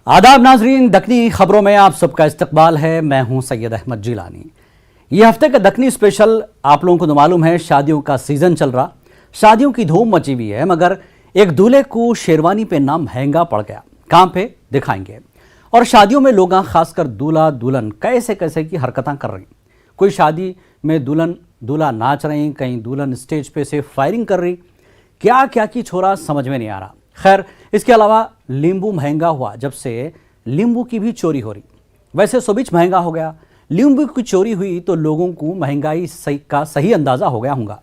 आदाब नाजरीन, दक्कनी खबरों में आप सबका इस्तकबाल है। मैं हूं सैयद अहमद जिलानी। ये हफ्ते का दक्कनी स्पेशल आप लोगों को तो मालूम है, शादियों का सीजन चल रहा, शादियों की धूम मची हुई है, मगर एक दूल्हे को शेरवानी पहनना महंगा पड़ गया। काम पे दिखाएंगे। और शादियों में लोग, खासकर दूल्हा दुल्हन, कैसे कैसे की हरकतें कर रही। कोई शादी में दूल्हा नाच रही, कहीं दुल्हन स्टेज पे से फायरिंग कर रही, क्या क्या की छोरा समझ में नहीं आ रहा। खैर, इसके अलावा नींबू महंगा हुआ, जब से नींबू की भी चोरी हो रही। वैसे सोबिच महंगा हो गया, नींबू की चोरी हुई तो लोगों को महंगाई का सही अंदाज़ा हो गया होगा।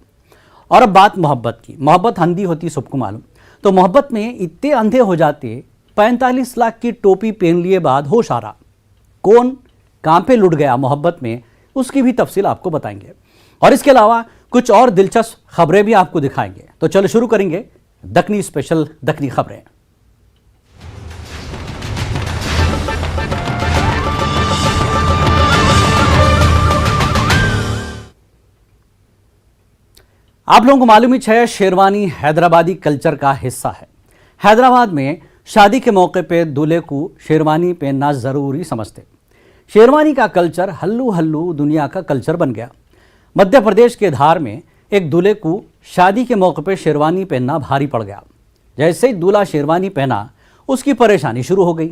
और अब बात मोहब्बत की। मोहब्बत अंधी होती सबको मालूम, तो मोहब्बत में इतने अंधे हो जाते। 45 लाख की टोपी पहन लिए बाद होश आ रहा। कौन कहाँ पे लुट गया मोहब्बत में, उसकी भी तफसील आपको बताएंगे। और इसके अलावा कुछ और दिलचस्प खबरें भी आपको दिखाएंगे। तो चलो शुरू करेंगे दक्कनी स्पेशल दक्कनी खबरें। आप लोगों को मालूम ही है, शेरवानी हैदराबादी कल्चर का हिस्सा है। हैदराबाद में शादी के मौके पे दूल्हे को शेरवानी पहनना जरूरी समझते। शेरवानी का कल्चर हल्लू हल्लू दुनिया का कल्चर बन गया। मध्य प्रदेश के धार में एक दूल्हे को शादी के मौके पे शेरवानी पहनना भारी पड़ गया। जैसे ही दूल्हा शेरवानी पहना, उसकी परेशानी शुरू हो गई।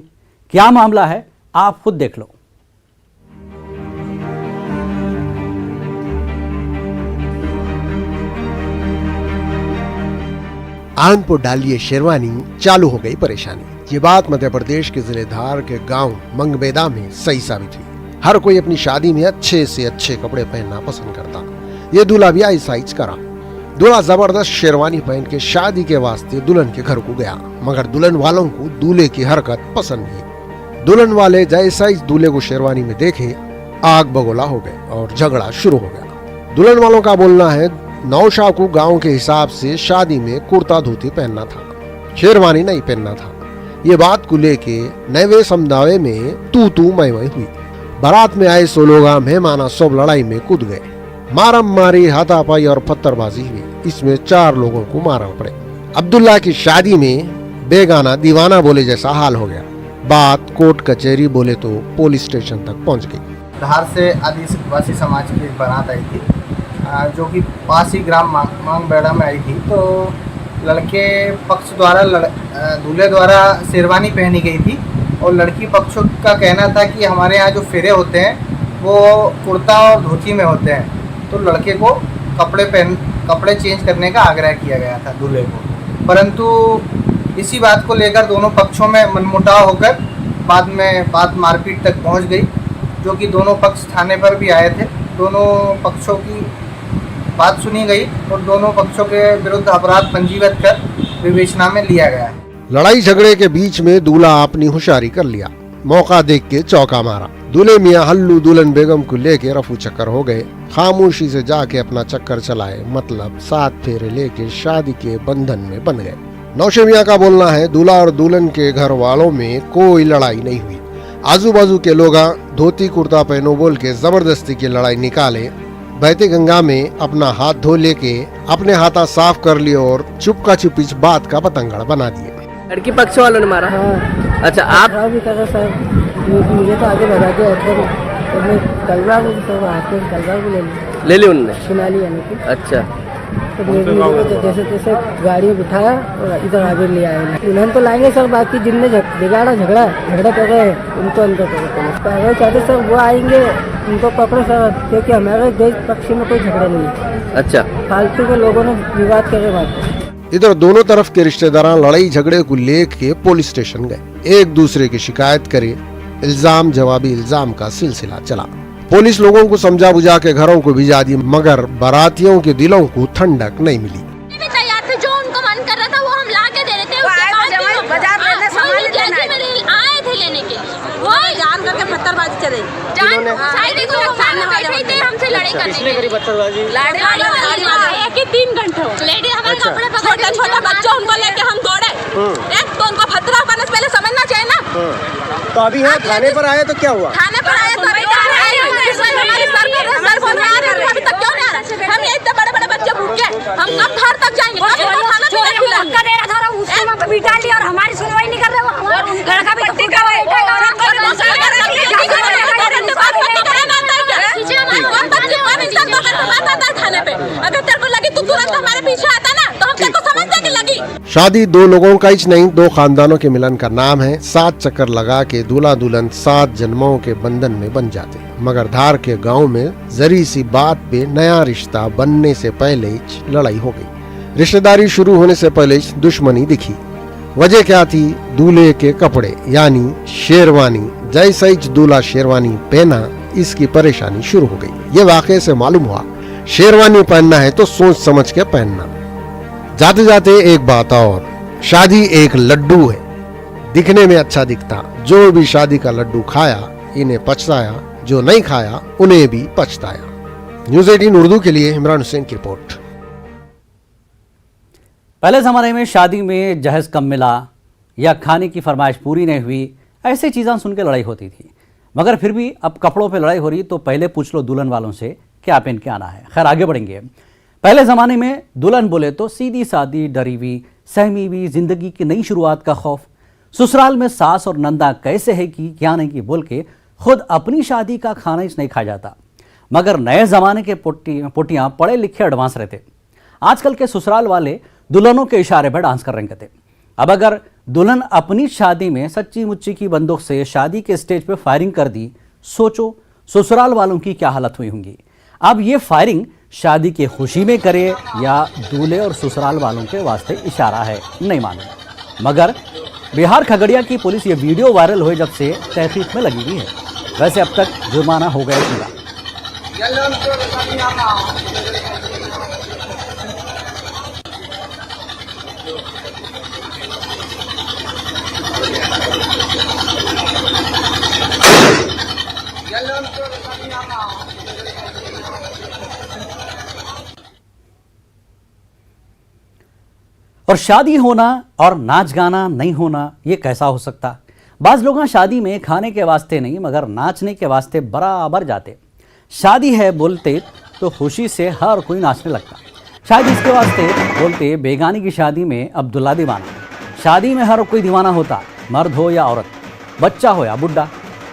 क्या मामला है, आप खुद देख लो। आन पर डालिए शेरवानी, चालू हो गई परेशानी। ये बात मध्य प्रदेश के जिले धार के गांव मंगबेदा में सही साबित हुई। हर कोई अपनी शादी में अच्छे से अच्छे कपड़े पहनना पसंद करता। ये दूल्हा भी आइज करा। दूल्हा जबरदस्त शेरवानी पहन के शादी के वास्ते दुल्हन के घर को गया, मगर दुल्हन वालों को दूल्हे की हरकत पसंद नहीं। दुल्हन वाले जैसा ही दूल्हे को शेरवानी में देखे, आग बगोला हो गए और झगड़ा शुरू हो गया। दुल्हन वालों का बोलना है, नौशाह को गांव के हिसाब से शादी में कुर्ता धोती पहनना था, शेरवानी नहीं पहनना था। ये बात को लेके नए समुदाय में तू मैं हुई। बारात में आए 100 लोग मेहमाना सब लड़ाई में कूद गए। मारम मारी, हाथापाई और पत्थरबाजी हुई। इसमें 4 लोगों को मारना पड़े। अब्दुल्ला की शादी में बेगाना दीवाना बोले जैसा हाल हो गया। बात कोर्ट कचहरी बोले तो पुलिस स्टेशन तक पहुंच गई। धार से आदिवासी समाज की एक बारात आई थी, जो कि पास ही ग्राम मंगबेड़ा में आई थी। तो लड़के पक्ष द्वारा दूल्हे द्वारा शेरवानी पहनी गई थी और लड़की पक्ष का कहना था कि हमारे यहाँ जो फेरे होते हैं वो कुर्ता और धोती में होते हैं। तो लड़के को कपड़े चेंज करने का आग्रह किया गया था दूल्हे को, परंतु इसी बात को लेकर दोनों पक्षों में मनमुटाव होकर बाद में बात मारपीट तक पहुंच गई, जो कि दोनों पक्ष थाने पर भी आए थे। दोनों पक्षों की बात सुनी गई और दोनों पक्षों के विरुद्ध अपराध पंजीबद्ध कर विवेचना में लिया गया है। लड़ाई झगड़े के बीच में दूल्हा अपनी होशियारी कर लिया, मौका देख के चौका मारा। दूल्हे मियाँ हल्लू दुल्हन बेगम को लेके रफू चक्कर हो गए। खामोशी से जाके अपना चक्कर चलाए, मतलब 7 फेरे लेके शादी के बंधन में बन गए। नौशे मियाँ का बोलना है, दूल्हा और दुल्हन के घर वालों में कोई लड़ाई नहीं हुई। आजू बाजू के लोग धोती कुर्ता पहनो बोल के जबरदस्ती की लड़ाई निकाले। बहती गंगा में अपना हाथ धो लेके अपने हाथा साफ कर लिए और चुपका चुपी बात का पतंगड़ बना दिए। लड़की पक्ष वालों ने मारा। हाँ। अच्छा, आप भी करा सर, मुझे तो आगे बढ़ा दिया तो मैं कलवा को तो हाथ में कलवा को ले ली उनने, सुना लिया नहीं। अच्छा, तो मेरे जैसे तैसे गाड़ी में बिठाया और इधर आगे ले आए। उन्होंने तो लाएंगे सर, बाकी जिनने बिगाड़ा झगड़ा कर रहे उनको अंदर पकड़ो चाहते सर, वो आएंगे उनको पकड़ो सर, क्योंकि हमारे देश पक्ष में कोई झगड़ा नहीं है। अच्छा, फालतू के लोगों ने विवाद करे बात। इधर दोनों तरफ के रिश्तेदार लड़ाई झगड़े को लेके पुलिस स्टेशन गए, एक दूसरे की शिकायत करे। इल्जाम जवाबी इल्जाम का सिलसिला चला। पुलिस लोगों को समझा बुझा के घरों को भिजा दी, मगर बारातियों के दिलों को ठंडक नहीं मिली। तैयार थे, जो उनको मन कर रहा था वो हम ला के दे रहे थे। आए थे लेने के, वो जान करके पत्थरबाजी चले, हमसे लड़ाई करने के 3 घंटे लेडी हमारे कपड़े पकड़, छोटा बच्चा उनको लेके हम दौड़े। तो उनको भद्रा करने से पहले समझना चाहिए ना। तो अभी यहाँ थाने पर आए तो क्या हुआ? थाने पर आए तो अभी तक क्यों नहीं आ रहा? हम ये इतने बड़े बड़े बच्चे भूखे, हम कब धार तक जाएंगे? बिठा लिया और हमारी सुनवाई नहीं कर रहे। वो लड़का भी शादी दो लोगों का ही नहीं, दो खानदानों के मिलन का नाम है। 7 चक्कर लगा के दूल्हा दुल्हन 7 जन्मों के बंधन में बन जाते। मगर धार के गांव में जरी सी बात पे नया रिश्ता बनने से पहले ही लड़ाई हो गई। रिश्तेदारी शुरू होने से पहले ही दुश्मनी दिखी। वजह क्या थी? दूल्हे के कपड़े यानी शेरवानी। जैसे ही दूल्हा शेरवानी पहना, इसकी परेशानी शुरू हो गई। ये वाकये से मालूम हुआ शेरवानी पहनना है तो सोच समझ के पहनना। जाते जाते एक बात और, शादी एक लड्डू है, दिखने में अच्छा दिखता। जो भी शादी का लड्डू खाया इन्हें पछताया, जो नहीं खाया उन्हें भी पछताया। न्यूज़ 18 उर्दू के लिए इमरान हुसैन की रिपोर्ट। पहले ज़माने में शादी में जहेज कम मिला या खाने की फरमाइश पूरी नहीं हुई, ऐसी चीज़ें सुन के लड़ाई होती थी। मगर फिर भी अब कपड़ों पे लड़ाई हो रही तो पहले पूछ लो दुल्हन वालों से क्या पहन के आना है। खैर आगे बढ़ेंगे। पहले ज़माने में दुल्हन बोले तो सीधी सादी, डरी हुई, सहमी हुई जिंदगी की नई शुरुआत का खौफ। ससुराल में सास और नंदा कैसे है कि क्या नहीं की बोल के खुद अपनी शादी का खाना ही नहीं खाया जाता। मगर नए ज़माने के पोटियाँ पढ़े लिखे एडवांस रहते। आजकल के ससुराल वाले दुल्हनों के इशारे पर डांस कर रहे कहते। अब अगर दुल्हन अपनी शादी में सच्ची मुच्ची की बंदूक से शादी के स्टेज पे फायरिंग कर दी, सोचो ससुराल वालों की क्या हालत हुई होंगी। अब ये फायरिंग शादी की खुशी में करे या दूल्हे और ससुराल वालों के वास्ते इशारा है, नहीं मालूम। मगर बिहार खगड़िया की पुलिस ये वीडियो वायरल हुए जब से तहकीक में लगी हुई है। वैसे अब तक जुर्माना हो गया पूरा। और शादी होना और नाच गाना नहीं होना ये कैसा हो सकता? बाज़ लोग शादी में खाने के वास्ते नहीं मगर नाचने के वास्ते बराबर जाते। शादी है बोलते तो खुशी से हर कोई नाचने लगता। शायद इसके वास्ते बोलते बेगानी की शादी में अब्दुल्ला दीवाना। शादी में हर कोई दीवाना होता, मर्द हो या औरत, बच्चा हो या बुढ़ा।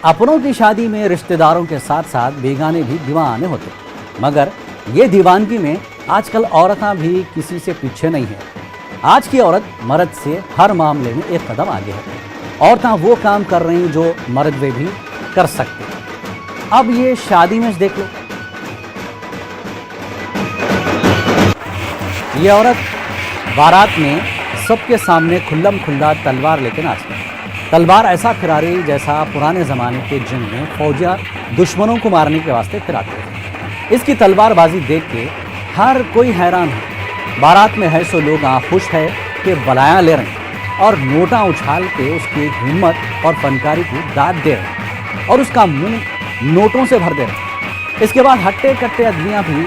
अपनों की शादी में रिश्तेदारों के साथ साथ बेगाने भी दीवाने होते। मगर ये दीवानगी में आजकल औरतें भी किसी से पीछे नहीं है। आज की औरत मर्द से हर मामले में एक कदम आगे है। औरतें वो काम कर रही हैं जो मर्द वे भी कर सकते। अब ये शादी में देख लो, ये औरत बारात में सबके सामने खुल्लम खुल्ला तलवार लेके नाचती। तलवार ऐसा फिरा रही जैसा पुराने ज़माने के जंग में फौजिया दुश्मनों को मारने के वास्ते फिराते थे। इसकी तलवारबाजी देख के हर कोई हैरान है। बारात में है सो लोग खुश है कि बलायां ले रहे हैं और नोटा उछाल के उसकी हिम्मत और फनकारी को दाद दे रहे हैं और उसका मुंह नोटों से भर दे रहे हैं। इसके बाद हट्टे कट्टे आदमियाँ भी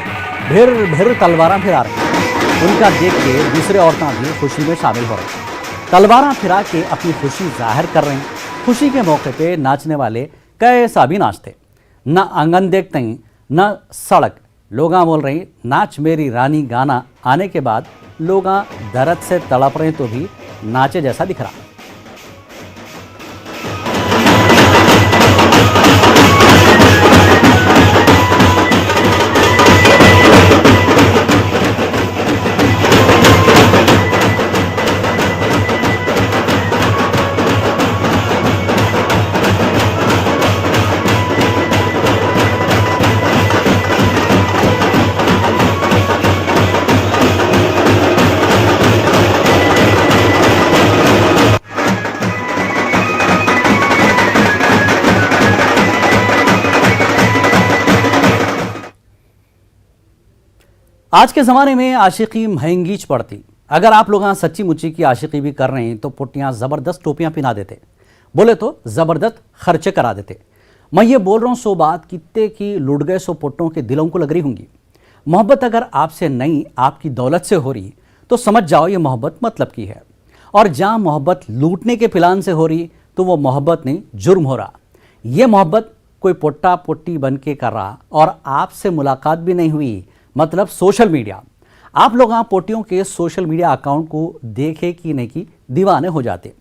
भिर भिर तलवारां फिरा रहे हैं। उनका देख के दूसरे औरतें भी खुशी में शामिल हो रही हैं। तलवारां फिरा के अपनी खुशी जाहिर कर रहे हैं। खुशी के मौके पे नाचने वाले कैसा भी नाचते, न आंगन देखते हैं न सड़क। लोग बोल रहे हैं नाच मेरी रानी गाना आने के बाद लोग दर्द से तड़प रहे तो भी नाचे जैसा दिख रहा। आज के ज़माने में आशिकी महंगीच पड़ती। अगर आप लोग सच्ची मुच्ची की आशिकी भी कर रहे हैं तो पुट्टियाँ ज़बरदस्त टोपियाँ पिना देते, बोले तो ज़बरदस्त खर्चे करा देते। मैं ये बोल रहा हूँ सो बात कितने की लुट गए सो पुट्टों के दिलों को लग रही होंगी। मोहब्बत अगर आपसे नहीं आपकी दौलत से हो रही तो समझ जाओ ये मोहब्बत मतलब की है। और जहाँ मोहब्बत लूटने के प्लान से हो रही तो वो मोहब्बत नहीं जुर्म हो रहा। ये मोहब्बत कोई पुट्टा पुट्टी बन के कर रहा और आपसे मुलाकात भी नहीं हुई, मतलब सोशल मीडिया। आप लोग पोटियों के सोशल मीडिया अकाउंट को देखे कि नहीं कि दीवाने हो जाते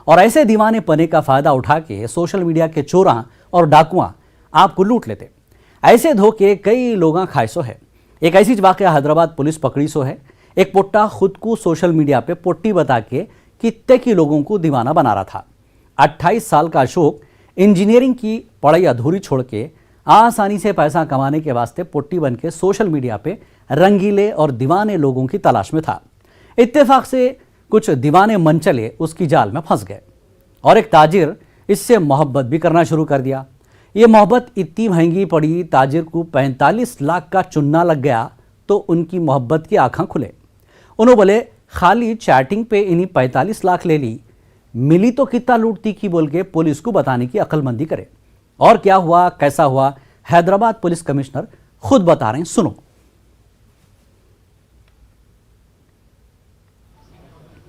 और ऐसे दीवाने पने का फ़ायदा उठा के सोशल मीडिया के चोरा और डाकुआ आपको लूट लेते। ऐसे धोखे कई लोग खाए सो है। एक ऐसी वाक़या हैदराबाद पुलिस पकड़ी सो है। एक पोट्टा खुद को सोशल मीडिया पे पोट्टी बता के कितने की लोगों को दीवाना बना रहा था। 28 साल का अशोक इंजीनियरिंग की पढ़ाई अधूरी छोड़ के आसानी से पैसा कमाने के वास्ते पोट्टी बन के सोशल मीडिया पे रंगीले और दीवाने लोगों की तलाश में था। इत्तेफाक से कुछ दीवाने मनचले उसकी जाल में फंस गए और एक ताजिर इससे मोहब्बत भी करना शुरू कर दिया। ये मोहब्बत इतनी महंगी पड़ी, ताजिर को 45 लाख का चुन्ना लग गया तो उनकी मोहब्बत की आंखें खुले। उन्होंने बोले खाली चैटिंग पे इन्हीं 45 लाख ले ली, मिली तो कितना लूटती की बोल के पुलिस को बताने की अक्लमंदी करे। और क्या हुआ, कैसा हुआ, हैदराबाद पुलिस कमिश्नर खुद बता रहे हैं, सुनो।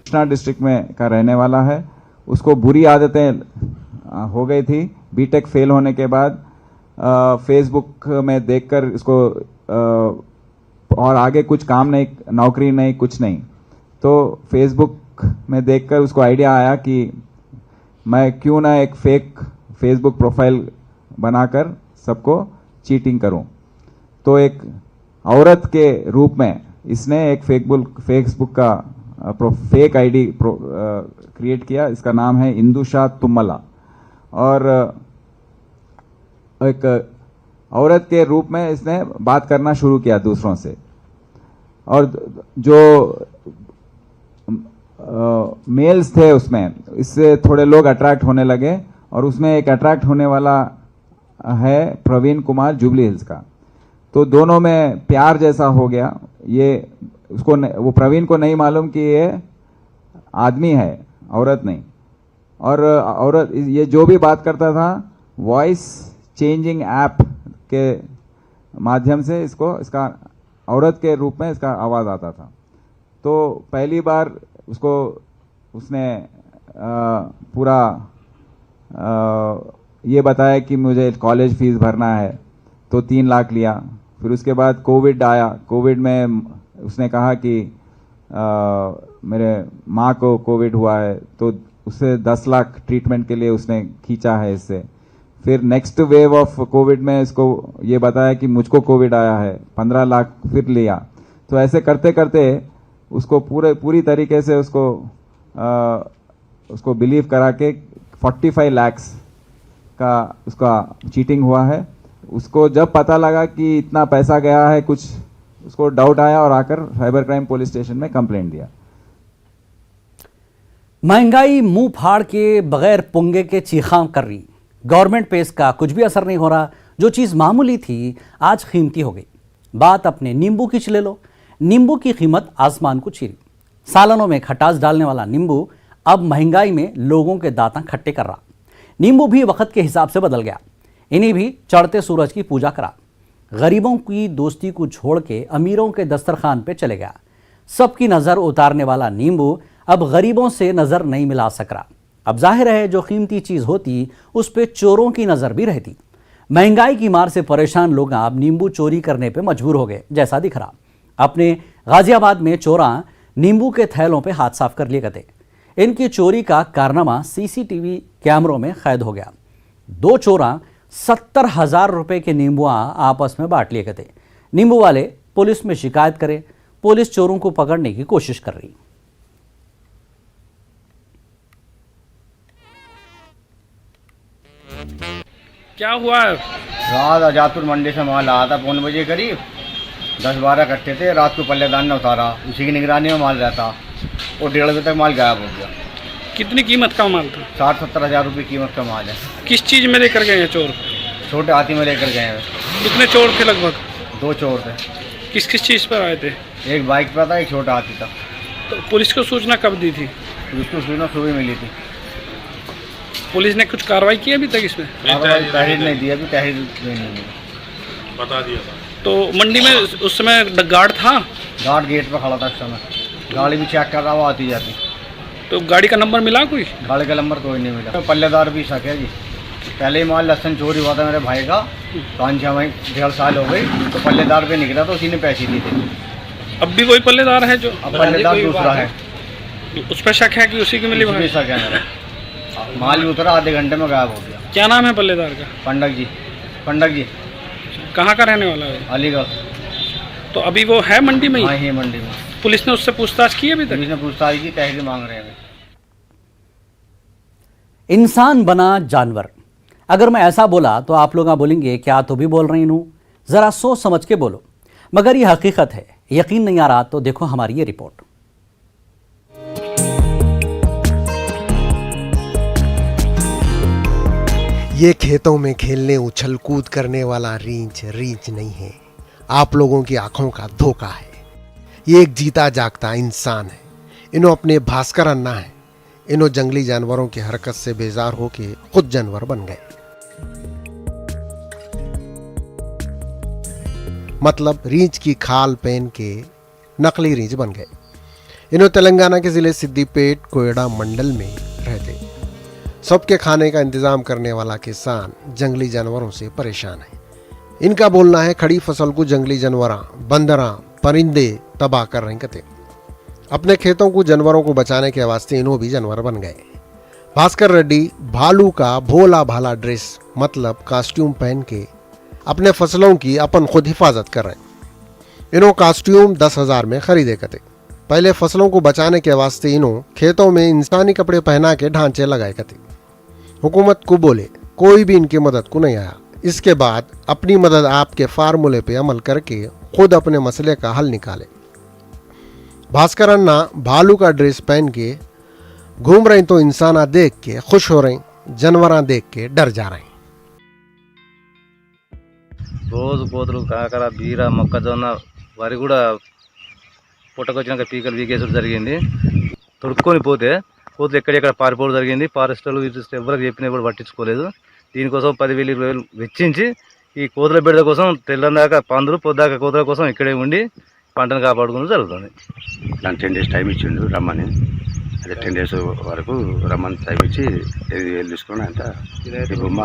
कृष्णा डिस्ट्रिक्ट में का रहने वाला है। उसको बुरी आदतें हो गई थी। बीटेक फेल होने के बाद फेसबुक में देखकर इसको और आगे कुछ काम नहीं, नौकरी नहीं, कुछ नहीं, तो फेसबुक में देखकर उसको आइडिया आया कि मैं क्यों ना एक फेक फेसबुक प्रोफाइल बनाकर सबको चीटिंग करूं। तो एक औरत के रूप में इसने एक फेसबुक का फेक आईडी क्रिएट किया। इसका नाम है इंदुशा तुम्मला और एक औरत के रूप में इसने बात करना शुरू किया दूसरों से। और जो मेल्स थे उसमें, इससे थोड़े लोग अट्रैक्ट होने लगे और उसमें एक अट्रैक्ट होने वाला है प्रवीण कुमार जुबली हिल्स का। तो दोनों में प्यार जैसा हो गया। ये उसको वो प्रवीण को नहीं मालूम कि ये आदमी है, औरत नहीं। और औरत ये जो भी बात करता था वॉइस चेंजिंग ऐप के माध्यम से इसका औरत के रूप में इसका आवाज आता था। तो पहली बार उसने पूरा ये बताया कि मुझे कॉलेज फीस भरना है, तो 3 लाख लिया। फिर उसके बाद कोविड आया। कोविड में उसने कहा कि मेरे माँ को कोविड हुआ है, तो उससे 10 लाख ट्रीटमेंट के लिए उसने खींचा है इससे। फिर नेक्स्ट वेव ऑफ कोविड में इसको ये बताया कि मुझको कोविड आया है, 15 लाख फिर लिया। तो ऐसे करते करते उसको पूरी तरीके से उसको बिलीव करा के 45 लाख्स का उसका चीटिंग हुआ है। उसको जब पता लगा कि इतना पैसा गया है, कुछ उसको डाउट आया और आकर साइबर क्राइम पुलिस स्टेशन में कंप्लेंट दिया। महंगाई मुंह फाड़ के बगैर पुंगे के चीखा कर रही। गवर्नमेंट पे इसका कुछ भी असर नहीं हो रहा। जो चीज़ मामूली थी आज कीमती हो गई। बात अपने नींबू की ले लो। नींबू की कीमत आसमान को चीरी। सालनों में खटास डालने वाला नींबू अब महंगाई में लोगों के दांत खट्टे कर रहा। नींबू भी वक्त के हिसाब से बदल गया। इन्हें भी चढ़ते सूरज की पूजा करा। गरीबों की दोस्ती को छोड़ के अमीरों के दस्तरखान पे चले गया। सबकी नज़र उतारने वाला नींबू अब गरीबों से नज़र नहीं मिला सक रहा। अब जाहिर है जो कीमती चीज़ होती उस पर चोरों की नज़र भी रहती। महंगाई की मार से परेशान लोग अब नींबू चोरी करने पे मजबूर हो गए जैसा दिख रहा। अपने गाजियाबाद में चोरा नींबू के थैलों पे हाथ साफ कर लिए गए। इनकी चोरी का कारनामा सीसीटीवी कैमरों में कैद हो गया। 2 चोरा 70,000 रुपए के नींबू आपस में बांट लिए गए। नींबू वाले पुलिस में शिकायत करे। पुलिस चोरों को पकड़ने की कोशिश कर रही। क्या हुआ? रात आजादपुर मंडी से माल आया था 5 बजे करीब। 10-12 कट्टे थे। रात को पल्लेदान ने उतारा, उसी की निगरानी में माल रहता और 1:30 बजे तक माल गायब हो गया। कितनी कीमत का माल था? 60-70 हज़ार रुपये कीमत का माल है। किस चीज़ में लेकर गए हैं चोर? छोटे हाथी में लेकर गए हैं। कितने चोर थे? लगभग 2 चोर थे। किस किस चीज़ पर आए थे? एक बाइक पर था, एक छोटा हाथी था। तो पुलिस को सूचना कब दी थी? उसको सूचना सुबह मिली थी। पुलिस ने कुछ कार्रवाई की अभी तक इसमें? तहरीर नहीं दी, अभी तहरीर नहीं मिली। बता दिया था। तो मंडी में उस समय गार्ड था? गार्ड गेट पर खड़ा था उस समय। गाड़ी भी चेक कर रहा, वो आती जाती। तो गाड़ी का नंबर मिला? कोई गाड़ी का नंबर कोई नहीं मिला। पल्लेदार भी शक है जी। पहले ही माल लहसन चोरी हुआ था मेरे भाई का, 5-6 महीने 1.5 साल हो गई। तो पल्लेदार पे निकला, तो उसी ने पैसे दिए थे। अब भी वही पल्लेदार है? जो अब पल्लेदार दूसरा है। उस पर शक है कि उसी की मिली? उसी शक है मेरा। माल भी उतरा, आधे घंटे में गायब हो गया। क्या नाम है पल्लेदार का? पंडक जी। कहाँ का रहने वाला है? अलीगढ़। तो अभी वो है मंडी में? हाँ, ही मंडी में। पुलिस ने उससे पूछताछ की अभी तक? पुलिस ने पूछताछ की, पैसे मांग रहे हैं। इंसान बना जानवर, अगर मैं ऐसा बोला तो आप लोग बोलेंगे क्या तो भी बोल रही हूँ, ज़रा सोच समझ के बोलो, मगर ये हकीकत है। यकीन नहीं आ रहा तो देखो हमारी ये रिपोर्ट। ये खेतों में खेलने उछल कूद करने वाला रींछ नहीं है, आप लोगों की आंखों का धोखा है। ये एक जीता जागता इंसान है। इन्हों अपने भास्कर अन्ना है। इन्हों जंगली जानवरों की हरकत से बेजार होके खुद जानवर बन गए। मतलब रींछ की खाल पहन के नकली रींछ बन गए। इन्हों तेलंगाना के जिले सिद्दीपेट कोयडा मंडल में रहते। सबके खाने का इंतजाम करने वाला किसान जंगली जानवरों से परेशान है। इनका बोलना है खड़ी फसल को जंगली जानवरां, बंदरां, परिंदे तबाह कर रहे कते। अपने खेतों को जानवरों को बचाने के वास्ते इन्हों भी जानवर बन गए। भास्कर रेड्डी भालू का भोला भाला ड्रेस मतलब कॉस्ट्यूम पहन के अपने फसलों की अपन खुद हिफाजत कर रहे। इन्हों कॉस्ट्यूम 10,000 में खरीदे कते। पहले फसलों को बचाने के वास्ते इन्हों खेतों में इंसानी कपड़े पहना के ढांचे लगाए कते। हुकूमत को बोले कोई भी इनकी मदद को नहीं आया। इसके बाद अपनी मदद आपके फार्मूले पे अमल करके खुद अपने मसले का हल निकाले। भास्कर अन्ना भालू का ड्रेस पहन के घूम रहे तो इंसान देख के खुश हो रहे, जानवर देख के डर जा रहे। రోజు కోతులు కాకర బీర మొక్కజొన్న వరి కూడా పుట్టకొచ్చినాక పీకలు వీకేసడం జరిగింది. తొడుక్కొని పోతే కోతులు ఎక్కడెక్కడ పారిపోవడం జరిగింది. ఫారెస్టర్లు ఎవరికి చెప్పినా కూడా పట్టించుకోలేదు. దీనికోసం 10,000 20,000 వెచ్చించి ఈ కోతుల బిడ్డ కోసం తెల్లందాకా పందులు పొద్దాక కోతుల కోసం ఇక్కడే ఉండి పంటను కాపాడుకోవడం జరుగుతుంది. దాని 10 days టైం ఇచ్చిండు రమ్మని. అదే 10 days వరకు రమ్మని టైం ఇచ్చి 5,000 తీసుకుని అంత ఈ బొమ్మ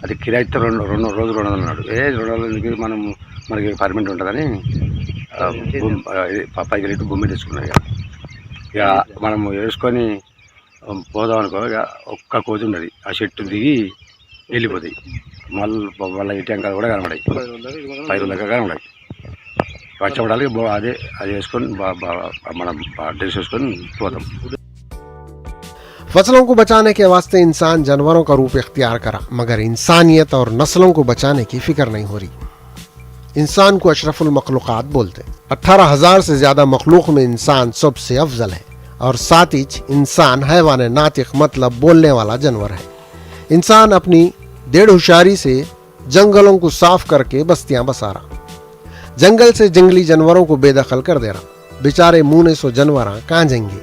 అది కిరాయితో 2 రోజులు 200 అన్నాడు. 200 మనకి పర్మనెంట్ ఉంటుందని 5 లీటర్ బొమ్మ తీసుకున్నాం. ఇక మనం వేసుకొని పోదాం అనుకో, ఇక ఒక్క కోతి ఉన్నది ఆ చెట్టు దిగి వెళ్ళిపోతాయి. మళ్ళీ ఈ టెంకాలు కూడా కనబడాయి, 5 దాకా కనబడాయి. వచ్చేపడాలి అదే అది వేసుకొని మనం డ్రెస్ వేసుకొని పోతాం. फसलों को बचाने के वास्ते इंसान जानवरों का रूप इख्तियार करा, मगर इंसानियत और नस्लों को बचाने की फिक्र नहीं हो रही। इंसान को अशरफुल मखलूक़ात बोलते। 18,000 से ज्यादा मखलूक में इंसान सबसे अफजल है और साथ ही इंसान हैवान नातिक मतलब बोलने वाला जानवर है। इंसान अपनी डेढ़ होशियारी से जंगलों को साफ करके बस्तियां बसा रहा, जंगल से जंगली जानवरों को बेदखल कर दे रहा। बेचारे मुँह सो जानवर कहाँ जाएंगे।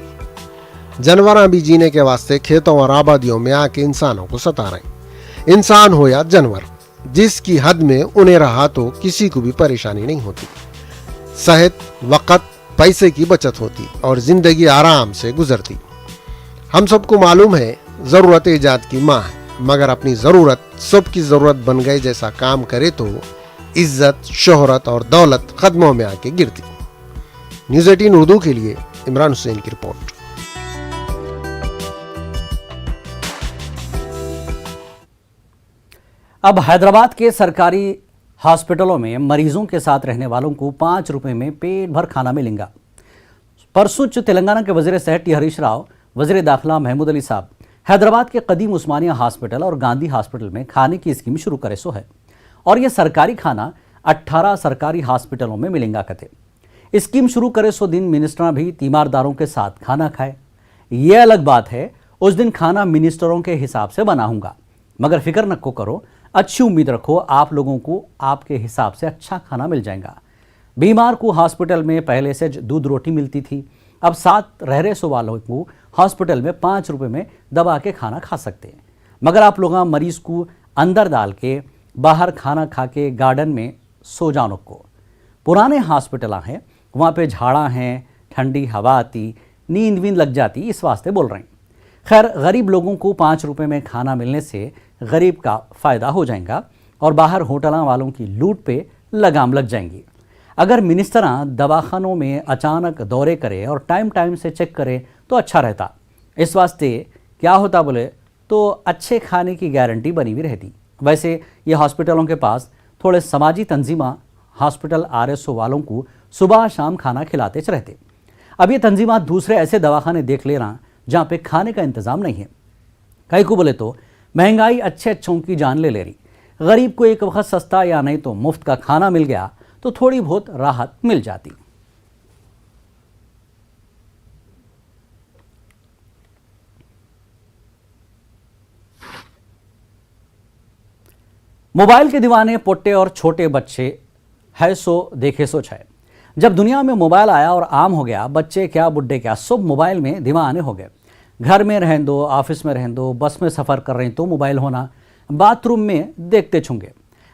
जानवर भी जीने के वास्ते खेतों और आबादियों में आके इंसानों को सता रहे। इंसान हो या जानवर, जिसकी हद में उन्हें रहा तो किसी को भी परेशानी नहीं होती। सेहत, वक़्त, पैसे की बचत होती और जिंदगी आराम से गुजरती। हम सबको मालूम है ज़रूरत ईजाद की माँ है, मगर अपनी ज़रूरत सबकी ज़रूरत बन गए जैसा काम करे तो इज्जत, शोहरत और दौलत कदमों में आके गिरती। न्यूज़ 18 उर्दू के लिए इमरान हुसैन की रिपोर्ट। अब हैदराबाद के सरकारी हॉस्पिटलों में मरीजों के साथ रहने वालों को 5 रुपए में पेट भर खाना मिलेगा। परसों तेलंगाना के वज़ीर सेहत टी हरीश राव, वज़ीर दाखिला महमूद अली साहब हैदराबाद के कदीम उस्मानिया हॉस्पिटल और गांधी हॉस्पिटल में खाने की स्कीम शुरू करे सो है और यह सरकारी खाना 18 सरकारी हॉस्पिटलों में मिलेगा कते। स्कीम शुरू करे सो दिन मिनिस्टर भी तीमारदारों के साथ खाना खाए। यह अलग बात है, उस दिन खाना मिनिस्टरों के हिसाब से बनाऊंगा, मगर फिक्र न को करो, अच्छी उम्मीद रखो आप लोगों को आपके हिसाब से अच्छा खाना मिल जाएगा। बीमार को हॉस्पिटल में पहले से दूध रोटी मिलती थी, अब साथ रह सो वालों को हॉस्पिटल में 5 रुपए में दबा के खाना खा सकते हैं। मगर आप लोग मरीज को अंदर डाल के बाहर खाना खा के गार्डन में सो जानो को। पुराने हॉस्पिटल हैं वहाँ पे झाड़ा हैं, ठंडी हवा आती, नींद वींद लग जाती, इस वास्ते बोल रहे हैं। खैर गरीब लोगों को 5 रुपए में खाना मिलने से गरीब का फ़ायदा हो जाएगा और बाहर होटलों वालों की लूट पे लगाम लग जाएंगी। अगर मिनिस्टरां दवाखानों में अचानक दौरे करें और टाइम से चेक करें तो अच्छा रहता। इस वास्ते क्या होता बोले तो अच्छे खाने की गारंटी बनी हुई रहती। वैसे ये हॉस्पिटलों के पास थोड़े समाजी तंजीमा हॉस्पिटल RSO वालों को सुबह शाम खाना खिलाते रहते। अब ये तंजीमात दूसरे ऐसे दवाखाने देख ले रहा जहाँ पे खाने का इंतज़ाम नहीं है। कई को बोले तो महंगाई अच्छे अच्छों की जान ले रही। गरीब को एक वक्त सस्ता या नहीं तो मुफ्त का खाना मिल गया तो थोड़ी बहुत राहत मिल जाती। मोबाइल के दीवाने पोट्टे और छोटे बच्चे है सो देखे सो छाए। जब दुनिया में मोबाइल आया और आम हो गया, बच्चे क्या बुढ़े क्या सब मोबाइल में दीवाने हो गए। घर में रहन दो, ऑफिस में रहन दो, बस में सफ़र कर रहे तो मोबाइल होना, बाथरूम में देखते छूंगे।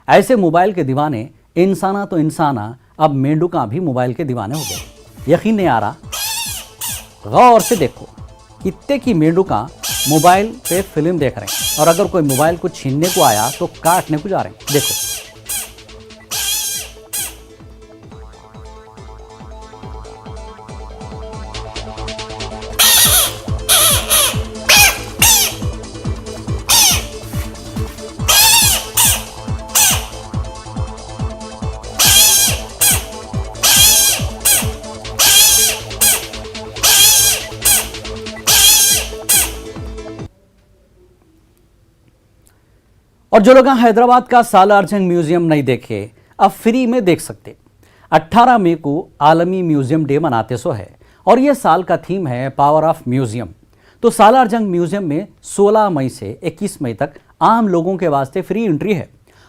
ऐसे मोबाइल के दीवाने इंसाना तो इंसाना अब मेंढका भी मोबाइल के दीवाने हो गए। यकीन नहीं आ रहा, गौर से देखो कितने की मेंढका मोबाइल पे फिल्म देख रहे हैं और अगर कोई मोबाइल को छीनने को आया तो काटने को जा रहे हैं। देखो और जो लोग हैदराबाद का सालार जंग म्यूजियम नहीं देखे अब फ्री में देख सकते। 18 मई को आलमी म्यूजियम डे मनाते सो है और ये साल का थीम है पावर ऑफ म्यूजियम। तो सालार जंग म्यूजियम में 16 मई से 21 मई तक आम लोगों के वास्ते फ्री एंट्री है।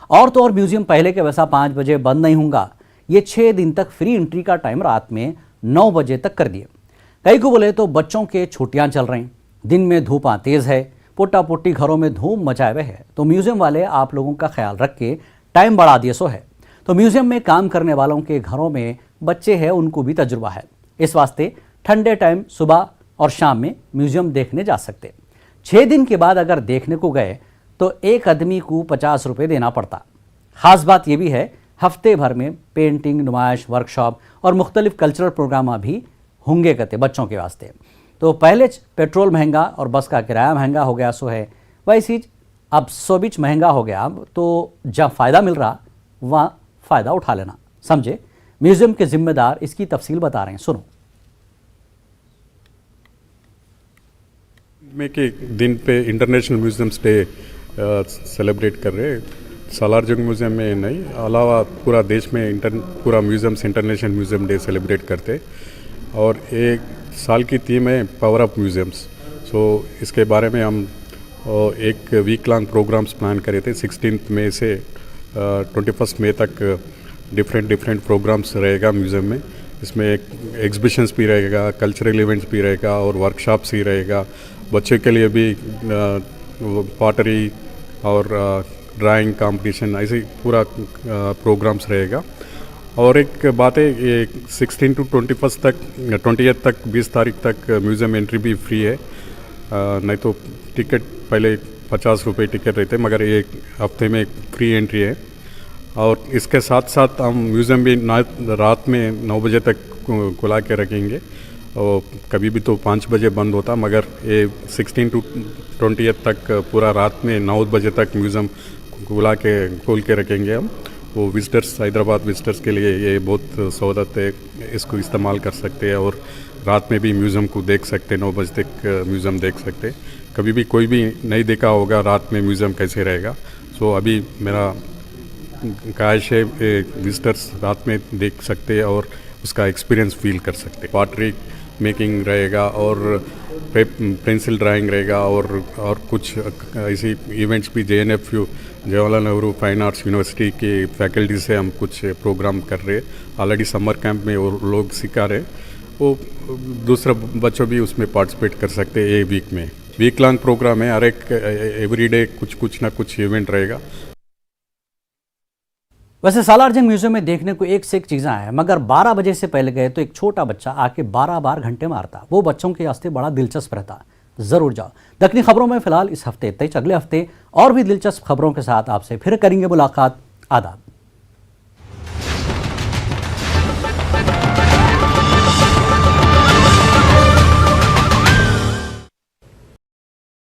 और तो और म्यूजियम पहले के वैसा 5 बजे बंद नहीं होगा, ये 6 दिन तक फ्री एंट्री का टाइम रात में 9 बजे तक कर दिए। कई को बोले तो बच्चों के छुट्टियां चल रही, दिन में धूपा तेज है, पोटा पोटी घरों में धूम मचाए हुए है, तो म्यूजियम वाले आप लोगों का ख्याल रख के टाइम बढ़ा दिए सो है। तो म्यूजियम में काम करने वालों के घरों में बच्चे हैं, उनको भी तजुर्बा है। इस वास्ते ठंडे टाइम सुबह और शाम में म्यूजियम देखने जा सकते। 6 दिन के बाद अगर देखने को गए तो एक आदमी को 50 रुपये देना पड़ता। खास बात यह भी है हफ्ते भर में पेंटिंग, नुमाइश, वर्कशॉप और मुख्तलिफ कल्चरल प्रोग्राम भी होंगे कहते बच्चों के वास्ते। तो पहले पेट्रोल महंगा और बस का किराया महंगा हो गया सो है, वैसे अब सो बीच महंगा हो गया, तो जहाँ फ़ायदा मिल रहा वहाँ फ़ायदा उठा लेना, समझे। म्यूज़ियम के जिम्मेदार इसकी तफसील बता रहे हैं, सुनो। में के दिन पे इंटरनेशनल म्यूज़ियम्स डे सेलिब्रेट कर रहे हैं। सालार जंग म्यूज़ियम में नहीं, अलावा पूरा देश में पूरा museums international museum day celebrate करते। और एक साल की थीम है पावर ऑफ म्यूज़ियम्स। सो इसके बारे में हम एक वीक लॉन्ग प्रोग्राम्स प्लान करे थे। 16 मई से 21 मई तक डिफरेंट प्रोग्राम्स रहेगा म्यूज़ियम में। इसमें एग्जिबिशंस भी रहेगा, कल्चरल इवेंट्स भी रहेगा और वर्कशॉप्स ही रहेगा। बच्चों के लिए भी पॉटरी और ड्राइंग कंपटीशन, ऐसे पूरा प्रोग्राम्स रहेगा। और एक बात है, ये 16 to 21 तक 20th तक 20 तारीख तक म्यूज़ियम एंट्री भी फ्री है। नहीं तो टिकट पहले 50 रुपये टिकट रहते, मगर ये हफ्ते में फ्री एंट्री है। और इसके साथ साथ हम म्यूज़ियम भी रात में 9 बजे तक खुला के रखेंगे। और कभी भी तो 5 बजे बंद होता, मगर ये 16 to 20th तक पूरा रात में 9 बजे तक म्यूज़ियम खोल के रखेंगे हम। वो विजिटर्स, हैदराबाद विजिटर्स के लिए ये बहुत सहूलत है, इसको इस्तेमाल कर सकते हैं और रात में भी म्यूज़ियम को देख सकते, 9 बजे तक म्यूज़ियम देख सकते। कभी भी कोई भी नहीं देखा होगा रात में म्यूज़ियम कैसे रहेगा। सो अभी मेरा ख्वाहिश है विजिटर्स रात में देख सकते और उसका एक्सपीरियंस फील कर सकते। पॉटरी मेकिंग रहेगा और पेंसिल ड्राइंग रहेगा और कुछ ऐसी इवेंट्स भी JNFU, Jawaharlal Nehru fine arts university के फैकल्टी से हम कुछ प्रोग्राम कर रहे हैं। ऑलरेडी समर कैंप में वो लोग सिखा रहे, वो दूसरा बच्चों भी उसमें पार्टिसिपेट कर सकते हैं। एक वीक में वीक लॉन्ग प्रोग्राम है, हर एक एवरीडे कुछ ना कुछ इवेंट रहेगा। वैसे सालार जंग म्यूजियम में देखने को एक से एक चीज़ें हैं, मगर 12 बजे से पहले गए तो एक छोटा बच्चा आके 12 बार घंटे मारता। वो बच्चों के वास्ते बड़ा दिलचस्प रहता, ज़रूर जाओ। दक्षिणी खबरों में फिलहाल इस हफ्ते इतना ही। अगले हफ्ते और भी दिलचस्प खबरों के साथ आपसे फिर करेंगे मुलाकात। आदाब।